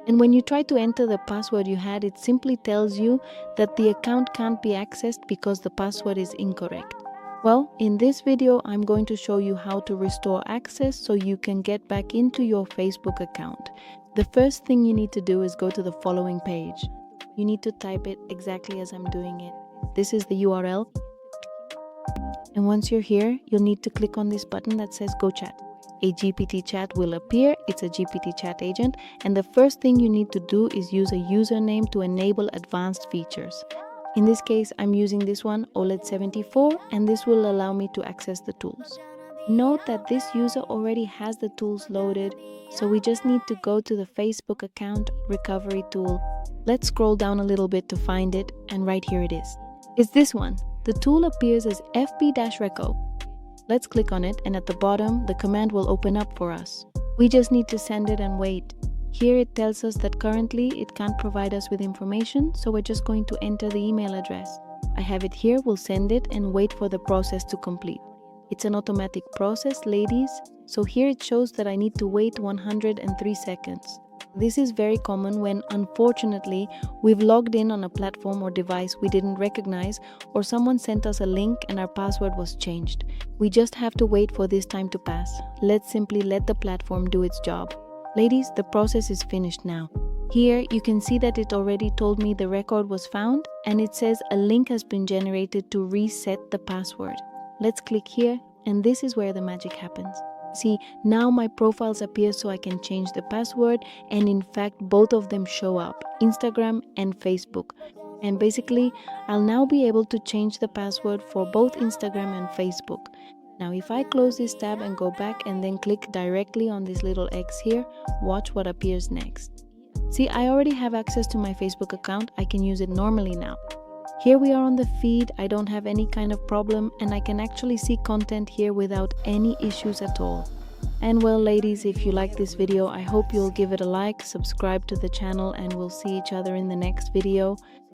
And when you try to enter the password you had, it simply tells you that the account can't be accessed because the password is incorrect. Well, in this video, I'm going to show you how to restore access so you can get back into your Facebook account. The first thing you need to do is go to the following page. You need to type it exactly as I'm doing it. This is the URL. And once you're here, you'll need to click on this button that says Go Chat. A GPT chat will appear. It's a GPT chat agent. And the first thing you need to do is use a username to enable advanced features. In this case, I'm using this one, OLED74, and this will allow me to access the tools. Note that this user already has the tools loaded, so we just need to go to the Facebook account recovery tool. Let's scroll down a little bit to find it, and right here it is. It's this one. The tool appears as FB-Reco. Let's click on it, and at the bottom, the command will open up for us. We just need to send it and wait. Here it tells us that currently it can't provide us with information, so we're just going to enter the email address. I have it here, we'll send it and wait for the process to complete. It's an automatic process, ladies, so here it shows that I need to wait 103 seconds. This is very common when, unfortunately, we've logged in on a platform or device we didn't recognize, or someone sent us a link and our password was changed. We just have to wait for this time to pass. Let's simply let the platform do its job. Ladies, the process is finished now. Here, you can see that it already told me the record was found, and it says a link has been generated to reset the password. Let's click here, and this is where the magic happens. See, now my profiles appear so I can change the password, and in fact both of them show up, Instagram and Facebook. And basically, I'll now be able to change the password for both Instagram and Facebook. Now if I close this tab and go back and then click directly on this little X here, watch what appears next. See, I already have access to my Facebook account, I can use it normally now. Here we are on the feed, I don't have any kind of problem, and I can actually see content here without any issues at all. And well, ladies, if you like this video, I hope you'll give it a like, subscribe to the channel, and we'll see each other in the next video.